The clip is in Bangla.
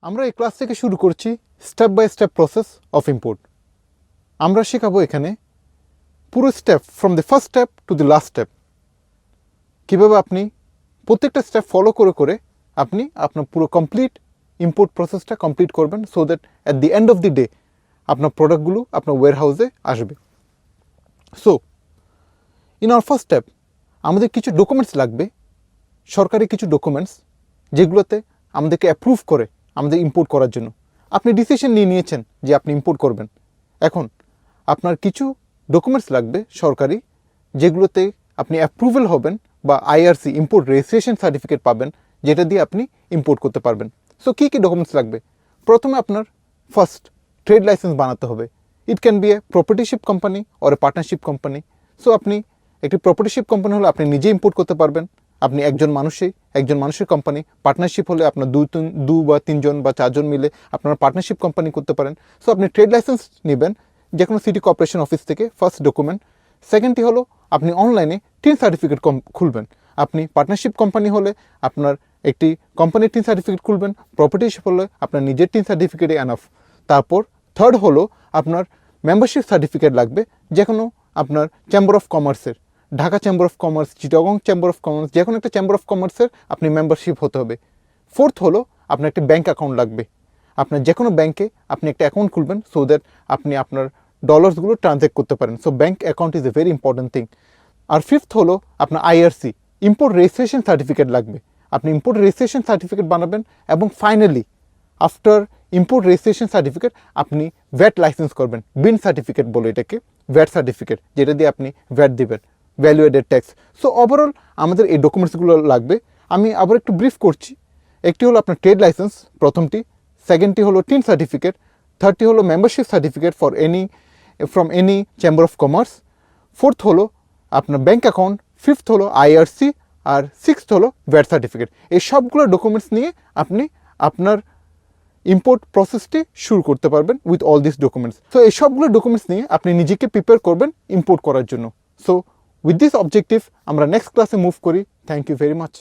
আমরা এই ক্লাস থেকে শুরু করছি step by step process of import. আমরা শেখাবো এখানে পুরো step from the first step to the last step, কীভাবে আপনি প্রত্যেকটা স্টেপ ফলো করে করে আপনি আপনার পুরো কমপ্লিট ইম্পোর্ট প্রসেসটা কমপ্লিট করবেন, so that at the end of the day আপনার প্রোডাক্টগুলো আপনার ওয়্যার হাউসে আসবে। So in our first step আমাদের কিছু ডকুমেন্টস লাগবে, সরকারি কিছু ডকুমেন্টস, যেগুলোতে আমাদেরকে অ্যাপ্রুভ করে আমাদের ইম্পোর্ট করার জন্য। আপনি ডিসিশন নিয়েছেন যে আপনি ইম্পোর্ট করবেন, এখন আপনার কিছু ডকুমেন্টস লাগবে সরকারি, যেগুলোতে আপনি অ্যাপ্রুভাল হবেন বা আইআরসি ইম্পোর্ট রেজিস্ট্রেশন সার্টিফিকেট পাবেন, যেটা দিয়ে আপনি ইম্পোর্ট করতে পারবেন। সো কী কী ডকুমেন্টস লাগবে? প্রথমে আপনার ফার্স্ট ট্রেড লাইসেন্স বানাতে হবে। It can be a proprietorship company or a partnership company. So আপনি একটি প্রপার্টিশিপ কোম্পানি হলে আপনি নিজে ইম্পোর্ট করতে পারবেন, আপনি একজন মানুষের কোম্পানি। পার্টনারশিপ হলে আপনার দু বা তিনজন বা চারজন মিলে আপনারা পার্টনারশিপ কোম্পানি করতে পারেন। সো আপনি ট্রেড লাইসেন্স নেবেন যে কোনো সিটি কর্পোরেশন অফিস থেকে, ফার্স্ট ডকুমেন্ট। সেকেন্ডটি হলো আপনি অনলাইনে টিন সার্টিফিকেট খুলবেন। আপনি পার্টনারশিপ কোম্পানি হলে আপনার একটি কোম্পানির টিন সার্টিফিকেট খুলবেন, প্রপার্টিশিপ হলে আপনার নিজের টিন সার্টিফিকেটে এনাফ। তারপর থার্ড হলো আপনার মেম্বারশিপ সার্টিফিকেট লাগবে, যে কোনো আপনার চেম্বার অফ কমার্সের, Dhaka chamber of commerce, Chittagong chamber of commerce, যে কোনো একটা চেম্বার অফ কমার্সের আপনি মেম্বারশিপ হতে হবে। ফোর্থ হলো আপনার একটি ব্যাঙ্ক অ্যাকাউন্ট লাগবে, আপনার যে কোনো ব্যাঙ্কে আপনি একটা অ্যাকাউন্ট খুলবেন, সো দ্যাট আপনি আপনার ডলার্সগুলো ট্রানজ্যাক্ট করতে পারেন। So bank account is a very important thing. আর ফিফথ হলো আপনার আইআরসি ইম্পোর্ট রেজিস্ট্রেশন সার্টিফিকেট লাগবে, আপনি ইম্পোর্ট রেজিস্ট্রেশন সার্টিফিকেট বানাবেন। এবং finally after import registration certificate আপনি ভ্যাট লাইসেন্স করবেন, বিন সার্টিফিকেট বলে এটাকে, ভ্যাট সার্টিফিকেট, যেটা দিয়ে আপনি ভ্যাট দিবেন, value aided tax. So overall আমাদের এই ডকুমেন্টসগুলো লাগবে। আমি আবার একটু ব্রিফ করছি। একটি হলো আপনার ট্রেড লাইসেন্স, প্রথমটি। সেকেন্ডটি হলো টিন সার্টিফিকেট। থার্ডটি হলো membership certificate from any chamber of commerce. Fourth হলো আপনার ব্যাঙ্ক অ্যাকাউন্ট। ফিফথ হলো আইআরসি। আর সিক্সথ হলো ভ্যাট সার্টিফিকেট। এই সবগুলো ডকুমেন্টস নিয়ে আপনি আপনার ইম্পোর্ট প্রসেসটি শুরু করতে পারবেন with all this documents. So এই সবগুলো ডকুমেন্টস নিয়ে আপনি নিজেকে প্রিপেয়ার করবেন ইম্পোর্ট করার জন্য। সো উইথ দিস অবজেক্টিভ আমরা নেক্সট ক্লাসে মুভ করি। Thank you very much.